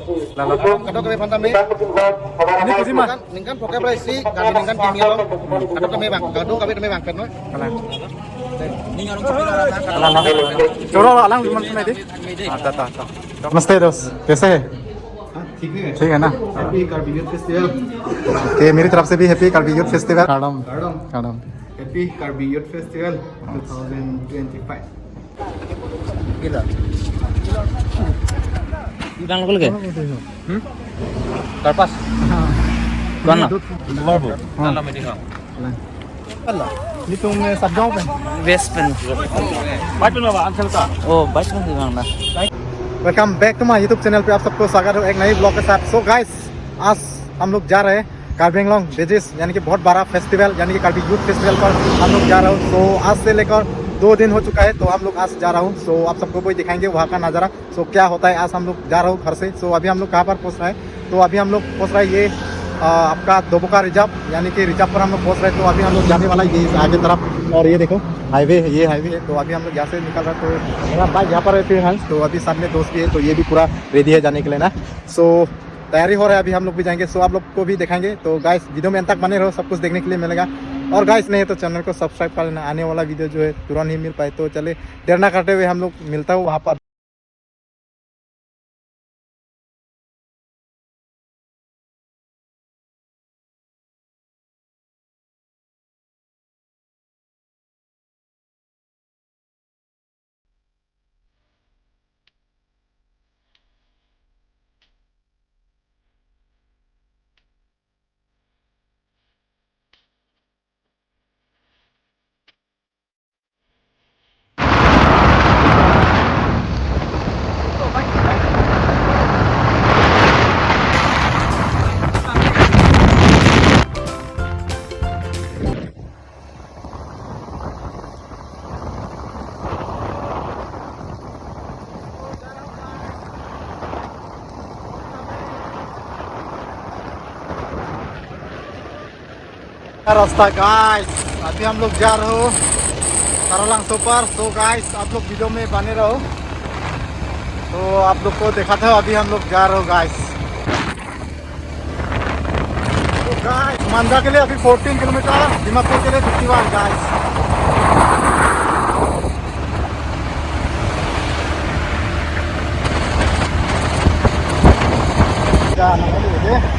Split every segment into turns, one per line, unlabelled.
Lalu
Kadang kami pantam
ini kursi mas.
Ningkan pokoknya boleh sih, kami ningkan kimi lo. Kadang kami bang, kadang kami bang pen, no.
Kalang. Coro alang di mana sini? Ada tak. Namaste dos. कैसे है? ठीक है ना?
Happy Karbi Youth Festival.
Okay मेरी तरफ से भी happy Karbi youth festival काडम काडम
Happy Karbi Youth Festival 2025.
Gila. Ibang lokal ke? Karpas. Mana? Marbu. Nama medika.
अल्लाह ये तुम सब गांव पे
West Pen.
बाइट में अंचल का
Oh, baik kan Ibang ना.
Welcome back to my YouTube channel पे आप सबको स्वागत है एक नई ब्लॉग के साथ। सो गाइस आज हम लोग जा रहे हैं कार्बी एंगलोंग बेजिस यानी कि बहुत बड़ा फेस्टिवल यानी कि कार्बी यूथ फेस्टिवल पर हम लोग जा रहे हो। सो आज से लेकर 2 दिन हो चुका है तो हम लोग आज जा रहा हूँ। सो आप सबको भी दिखाएंगे वहाँ का नज़ारा। सो क्या होता है आज हम लोग जा रहा हूँ घर से। सो अभी हम लोग कहाँ पर पहुँच रहे हैं तो अभी हम लोग पहुँच रहे हैं ये आपका दोबोका रिजर्व यानी कि रिजर्व पर हम लोग पहुँच रहे हैं। तो अभी हम लोग जाने वाला है ये आगे तरफ और ये देखो हाईवे है, ये हाईवे है। तो अभी हम लोग यहाँ से निकल रहे हैं। तो मेरा बाइक यहाँ पर है फिर हंस तो अभी सामने दोस्त भी है तो ये भी पूरा रेडी है जाने के लिए ना। सो तैयारी हो रहा है अभी हम लोग भी जाएंगे। सो आप लोग को भी दिखाएंगे तो गाइस वीडियो में अंत तक बने रहो सब कुछ देखने के लिए मिलेगा। और गाइस नहीं है तो चैनल को सब्सक्राइब कर लेना आने वाला वीडियो जो है तुरंत ही मिल पाए। तो चले देर ना करते हुए हम लोग मिलता हूँ वहाँ पर। रास्ता गाइस अभी हम लोग जा रहे हो तारालांग सुपर। तो गाइस आप लोग वीडियो में बने रहो तो आप लोग को देखा था अभी हम लोग जा रहे हो गाइस। तो गाइस मांझा के लिए अभी 14 किलोमीटर दीमापुर के लिए 51 गाइस।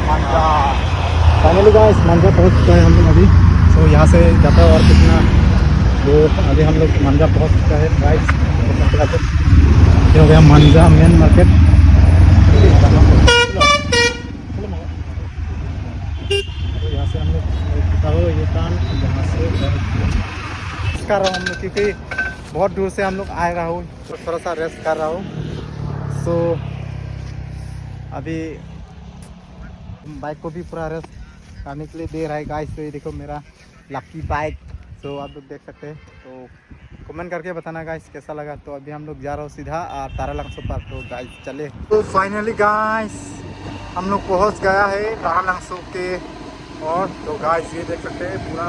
मांझा फाइनली गाइस मांझा पहुंच चुका है हम लोग अभी। तो यहाँ से जाता है और कितना वो अभी हम लोग मांझा पहुंच चुका है गाइस। ये हो गया मांझा मेन मार्केट। तो यहाँ से हम लोग ये काम यहाँ से कर रहा हूँ हम लोग क्योंकि बहुत दूर से हम लोग आए रहा हूँ तो थोड़ा सा रेस्ट कर रहा हूँ। सो अभी बाइक को भी पूरा रेस्ट करने के लिए दे रहा है गाइस। तो ये देखो मेरा लकी बाइक। तो आप लोग देख सकते हैं तो कमेंट करके बताना गाइस कैसा लगा। तो अभी हम लोग जा रहे हो सीधा तारालांग सुपर। तो गाइस चले तो फाइनली गाइस हम लोग पहुंच गया है तारालांग सुपर के। और तो गाइस ये देख सकते हैं पूरा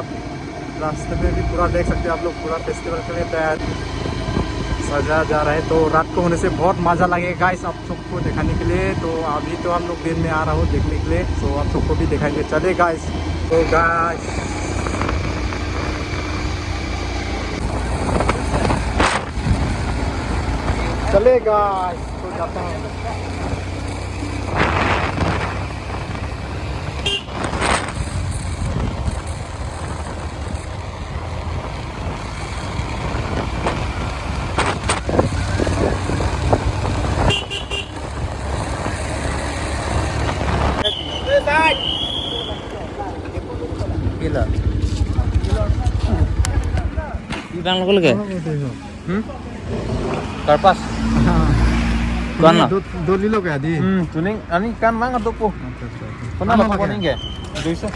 रास्ते में भी पूरा देख सकते हैं आप लोग पूरा फेस्टिवल के लिए तैयार सजा जा रहा है। तो रात को होने से बहुत मज़ा लगेगा गाइस आप सबको दिखाने के लिए। तो अभी तो हम लोग दिन में आ रहा हूँ देखने के लिए। तो आप सबको भी दिखाएंगे चले गाइस। तो गाइस चले गाइस तो जाता हूँ।
Gila. Ibang lokal ke? Karpas. Mana?
दो लीलो क्या दी
Tuning ani kan mang untuk po. Pernah
Ano
apa
lagi?
ning ke? Duiso.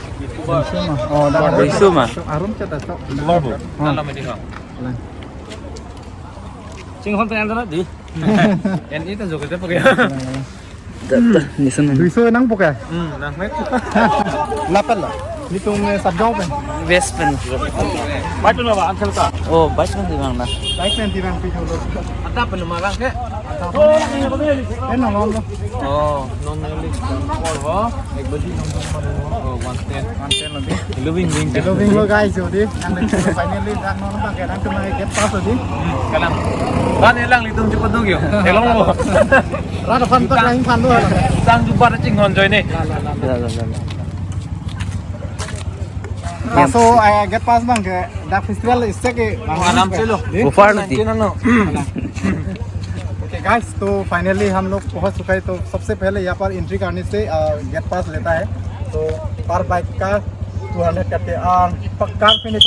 oh dah
Isu mah.
arum क्या था
Marbu. Nama medika.
Sing hon pengen tanah di.
En itu juga kita pakai.
Ni sana.
200 nang pokoknya
Nah, met.
lapan lah ini तुम सब गांव पे
West Pen.
Baik tu nama antel ka.
Oh, baik kan Ibang ना.
Bike में दीवान पीछे लोग
Ada penumarang ke?
Thế nào ngon không?
Non-melik Volvo. Ek beli nomor 110 lebih. Living
Hello Vinh lo guys jadi yang finally dah nong pakai nang cuma get pass jadi.
Kalang. Ban hilang litung cepet tuh gitu. Hello.
Rada fan tak lain fan tuh.
Sang jumpa cing honjoy nih.
So I get pass bang ke dak festival इससे के
आराम से लो.
Bufar nanti.
Okay guys तो finally हम लोग पहुंच चुका है तो सबसे पहले यहाँ पर एंट्री करने से गेट पास लेता है तो पर बाइक का 200 करके कार पे नहीं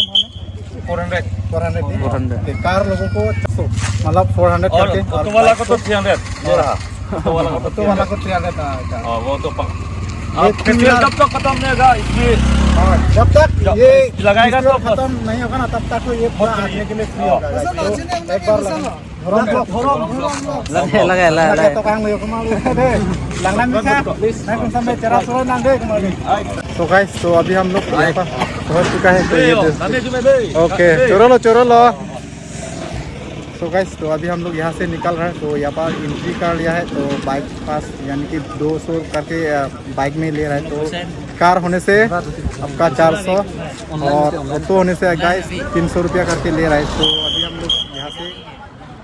तुम्हारे 400 कार लोगों को 600 मतलब 400 करके
ऑटो वाला को तो 300 दे रहा.
ऑटो वाला को 300 था
वो तो फेस्टिवल जब तक खत्म नहीं होगा इसलिए
जब तक ये
लगाएगा तो
खत्म नहीं होगा ना तब तक तो ये पूरा आदमी के लिए फ्री होगा तो एक बार लगा तो कहाँ ले कमाल दे लगना नहीं था मैं कौन सा मैं तेरा सोच ना दे कमाल तो गाइस तो अभी हम लोग यहाँ पर पहुँच चुका है तो ये ओके चोरो लो तो गाइस तो अभी हम लोग यहाँ से निकल रहे हैं तो यहाँ पर एंट्री कर लिया है तो बाइक पास यानी कि 200 करके बाइक में ले रहा है तो कार होने से आपका 400 और ऑटो होने से गाइस 300 रुपया करके ले रहा है तो अभी हम लोग यहाँ से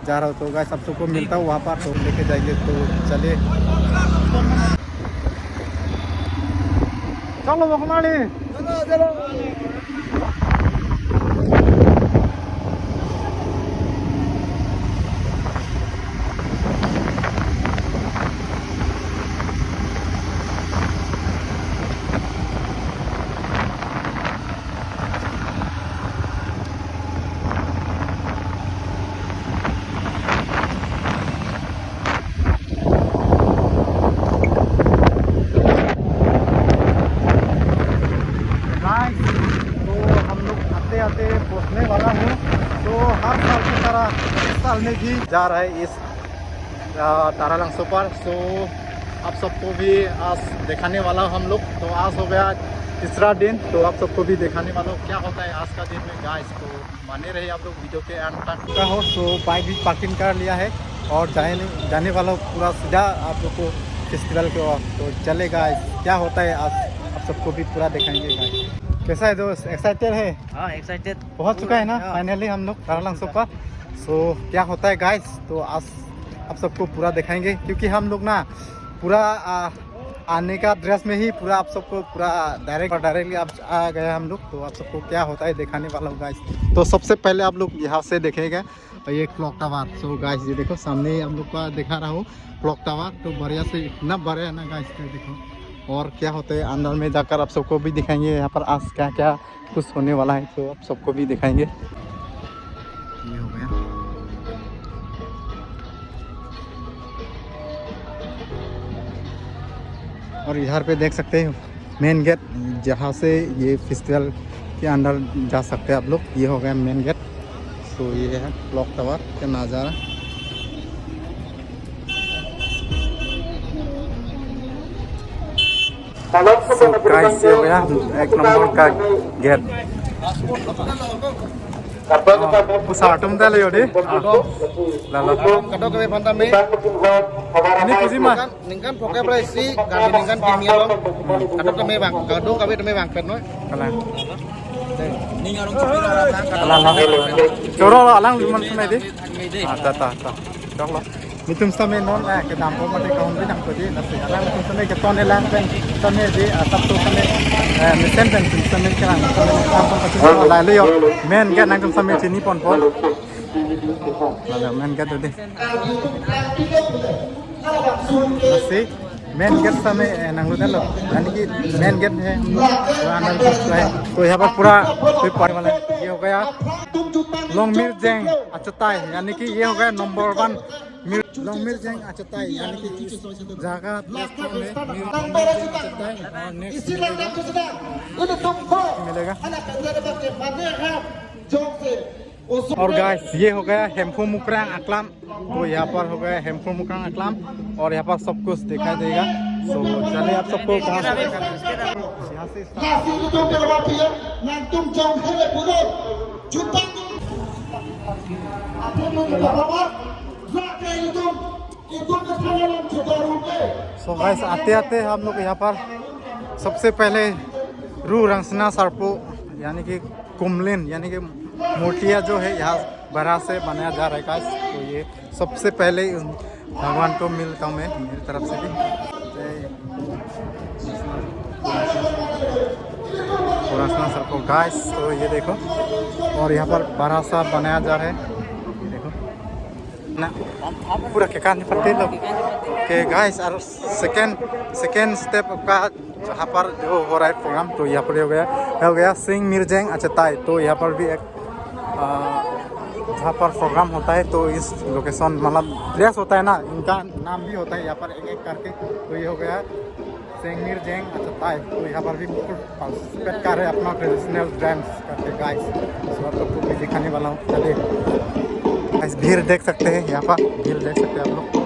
जा रहा हो तो गाइस सब सबको मिलता हूँ वहाँ पर तो लेके जाएंगे तो चले चलो हमारे आते पहुँचने वाला हूँ तो हर साल की तरह इस साल में भी जा रहा है इस तारालंग सुपर तो आप सबको भी आज दिखाने वाला हूँ हम लोग तो आज हो गया तीसरा दिन तो आप सबको भी दिखाने वाला हूँ क्या होता है आज का दिन में गाइस तो माने रहे आप लोग वीडियो के एंड तक का हो तो बाइक भी पार्किंग कर लिया है और जाने वाला पूरा सीधा आप लोग को फेस्टिवल के वक्त तो चलेगा क्या होता है आज आप सबको भी पूरा दिखाएंगे गाइस कैसा है दोस्त एक्साइटेड है
हाँ एक्साइटेड
पहुंच चुका है ना फाइनली हम लोग तारालंग सुपर सो क्या होता है गाइस तो आज आप सबको पूरा दिखाएंगे क्योंकि हम लोग ना पूरा आने का ड्रेस में ही पूरा आप सबको पूरा डायरेक्टली आप आ गए हम लोग तो आप सबको क्या होता है दिखाने वाला हूँ गाइस तो सबसे पहले आप लोग यहाँ से देखेंगे ये क्लॉक टावर सो गाइस ये देखो सामने हम लोग का दिखा रहा हूँ क्लॉक टावर तो बढ़िया से इतना बड़ा है ना गाइस देखो और क्या होता है अंदर में जाकर आप सबको भी दिखाएंगे यहाँ पर आज क्या क्या कुछ होने वाला है तो आप सबको भी दिखाएंगे ये हो गया और इधर पे देख सकते हैं मेन गेट जहाँ से ये फेस्टिवल के अंदर जा सकते हैं आप लोग ये हो गया मेन गेट तो ये है क्लॉक टावर का नज़ारा गाइस ये हो गया एक नंबर का गेट उस ऑटो में ले योडी लाला
Kadok kami pantame.
ini kusi mah
Ningkan pokoknya berisi kami ningkan kimia loh. Kadok kami bang, kadok kami bang pet noy.
kalah
Ning orang kopi orang
kalah coro alang liman sunai di ta cok lo mitum sampai non ke dampo mati kaum di dampo di nasi alang mitum sampai ke tone lang pen tone di sabtu sampai misen pen sampai kerang sampai dampo pasti lalu yo men ke nang sampai sini pon lalu men ke tuh deh nasi main gate समय नंगलो दलो यानी कि main gate है अंदर है तो यहाँ पर पूरा कोई पड़ने वाला ये हो गया लॉन्ग मिर जेंग अचताई यानी कि ये हो गया नंबर 1 लॉन्ग मिर जेंग अचताई यानी कि इस जगह मिलेगा और गाइस ये हो गया हेम्फू मुकरांग अकलाम तो यहाँ पर हो गया हेम्फू मुकरांग अकलाम और यहाँ पर सब कुछ दिखाई देगा तो चलिए आप सबको कहाँ से सो गाइस आते आते हम लोग यहाँ पर सबसे पहले रू रंसना सरपो यानी कि कुमलिन यानी कि मूर्तियाँ जो है यहाँ बड़ा से बनाया जा रहा है गाइस। तो ये सबसे पहले भगवान को मिलता हूँ मैं मेरी तरफ से भी रंसना सरपो गाइस। तो ये देखो और यहाँ पर बड़ा सा बनाया जा रहा है, ये देखो ना पूरा के कान पट्टे लोग के गाइस। और सेकेंड स्टेप का जहाँ पर जो हो रहा है प्रोग्राम, तो यहाँ पर हो गया सिंह मिर्जेंग अचताई। तो यहाँ पर भी एक जहाँ पर प्रोग्राम होता है तो इस लोकेशन मतलब ड्रेस होता है ना, इनका नाम भी होता है यहाँ पर एक एक करके। तो ये हो गया सिंह मिर्जेंग अचताई। तो यहाँ पर भी पार्टिसिपेट कर रहे हैं अपना ट्रेडिशनल डांस करते गाइस। तो आप सबको भी दिखाने वाला हूँ, चलिए गाइस। भीड़ देख सकते हैं, यहाँ पर भीड़ देख सकते हैं आप लोग।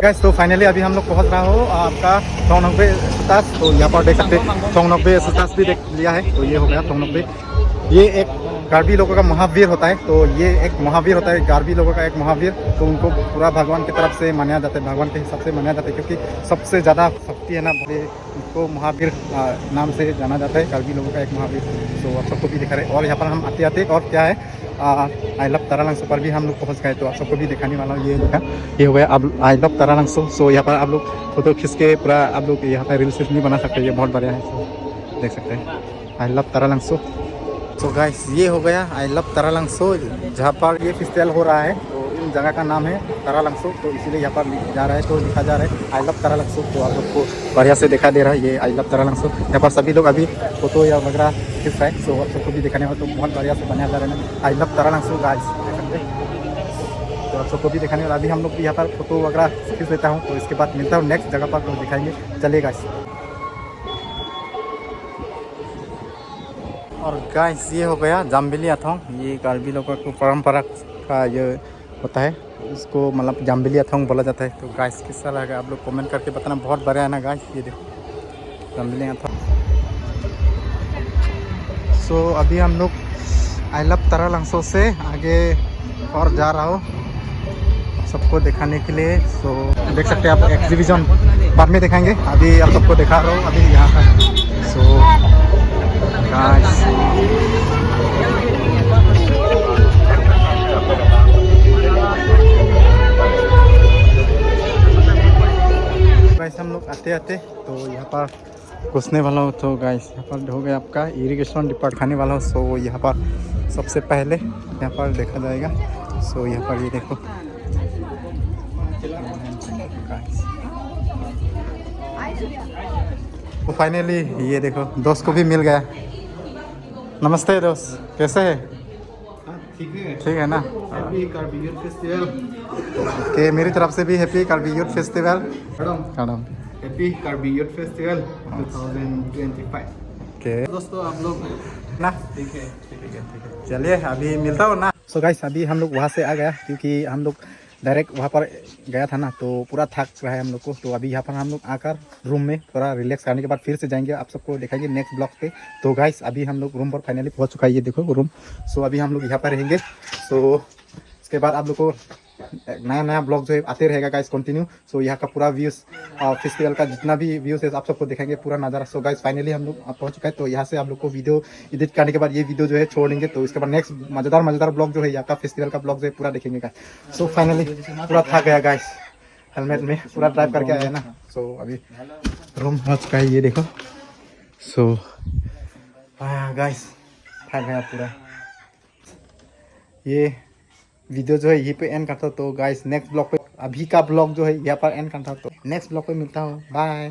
गाइस तो फाइनली अभी हम लोग पहुंच रहा हो आपका 99 सतास। तो यहाँ पर देख सकते हैं 99 सतास भी देख लिया है। तो ये हो गया 99। ये एक गारबी लोगों का महावीर होता है। तो ये एक महावीर होता है, गारबी लोगों का एक महावीर। तो उनको पूरा भगवान की तरफ से माना जाता है, भगवान के हिसाब से माना जाता है, क्योंकि सबसे ज़्यादा शक्ति है ना, उसको महावीर नाम से जाना जाता है, गारबी लोगों का एक महावीर। तो आप सबको भी दिखा रहे। और यहाँ पर हम आते आते और क्या है आई लव तारालंसो पर भी हम लोग पहुँच गए। तो आप सबको भी दिखाने वाला हूँ। ये हो गया अब आई लव तारालंसो। सो यहाँ पर आप लोग फोटो खींच के पूरा आप लोग यहाँ पर रील्स नहीं बना सकते, ये बहुत बढ़िया है। सो देख सकते हैं आई लव तारालंसो। सो गाइस ये हो गया आई लव तारालंसो, जहाँ पर ये फेस्टिवल हो रहा है। तो इन जगह का नाम है तारालंसो, तो इसीलिए यहाँ पर जा रहा है। तो लिखा जा रहा है आई लव तारालंसो। तो आप लोग को बढ़िया से दिखा दे रहा है ये आई लव तारालंसो। यहाँ पर सभी लोग अभी फोटो या वगैरह खींच रहे हैं। सो आप सबको भी दिखाने वाला, तो बहुत बढ़िया से बनाया जा रहा है आई लव तारालंसो गाइस। तो आप सबको भी दिखाने वाला। अभी हम लोग यहाँ पर फोटो वगैरह खींच लेता हूँ। तो इसके बाद मिलता हूँ नेक्स्ट जगह पर, तो दिखाएंगे, चलेगा। और गाइस ये हो गया जाम्बिली अथोंग। ये गारबी लोगों को परंपरा का ये होता है, इसको मतलब जाम्बिली अथोंग बोला जाता है। तो गाइस किस तरह लगा आप लोग कमेंट करके बताना। बहुत बढ़िया है ना गाइस, ये देखो मिलेंगे था। सो अभी हम लोग आई लव तारा लंगसो से आगे और जा रहा हूँ सबको दिखाने के लिए। सो देख सकते हैं आप एग्जीबिशन बाद में दिखाएंगे, अभी आप सबको दिखा रहा हूँ अभी यहाँ पर। सो गाइस हम लोग आते आते तो यहाँ पर घुसने वाला हूँ। तो गाइस यहाँ पर हो गया आपका इरिगेशन डिपार्ट खाने वाला हूँ। सो यहाँ पर सबसे पहले यहाँ पर देखा जाएगा। सो यहाँ पर ये देखो तो फाइनली ये देखो दोस्त को भी मिल गया। नमस्ते दोस्त, कैसे है? ठीक है ना?
Happy Karbi youth festival.
Okay मेरी तरफ से भी happy Karbi youth festival. Madam
happy Karbi youth festival 2025।
Okay
दोस्तों आप लोग
ना
ठीक है।
चलिए अभी मिलता हूँ ना। सो गाइस अभी हम लोग वहाँ से आ गया क्योंकि हम लोग डायरेक्ट वहाँ पर गया था ना, तो पूरा थक रहा है हम लोग को। तो अभी यहाँ पर हम लोग आकर रूम में थोड़ा रिलैक्स करने के बाद फिर से जाएंगे, आप सबको दिखाएंगे नेक्स्ट ब्लॉग पे। तो गाइस अभी हम लोग रूम पर फाइनली पहुँच चुका है, ये देखो रूम। सो अभी हम लोग यहाँ पर रहेंगे। सो उसके बाद आप लोग को नया ब्लॉग जो है आते रहेगा गाइस कंटिन्यू। सो यहाँ का पूरा व्यूज़ फेस्टिवल का जितना भी व्यूज़ है आप सबको दिखाएंगे पूरा नज़ारा। सो गाइस फाइनली हम लोग पहुँच चुका है। तो यहाँ से आप लोग को वीडियो एडिट करने के बाद ये वीडियो जो है छोड़ देंगे। तो इसके बाद नेक्स्ट मज़ेदार ब्लॉग जो है यहाँ का फेस्टिवल का ब्लॉग जो है पूरा देखेंगे गाइस। सो फाइनली पूरा थक गया गाइस, हेलमेट में पूरा ड्राइव करके आया ना। सो अभी रूम पहुँच चुका है, ये देखो। सो गाइस थक गया पूरा। ये वीडियो जो है यहीं पे एंड करता हूँ। तो गाइस नेक्स्ट ब्लॉग पे, अभी का ब्लॉग जो है यहाँ पर एंड करता हूँ। तो नेक्स्ट ब्लॉग पे मिलता हूँ, बाय।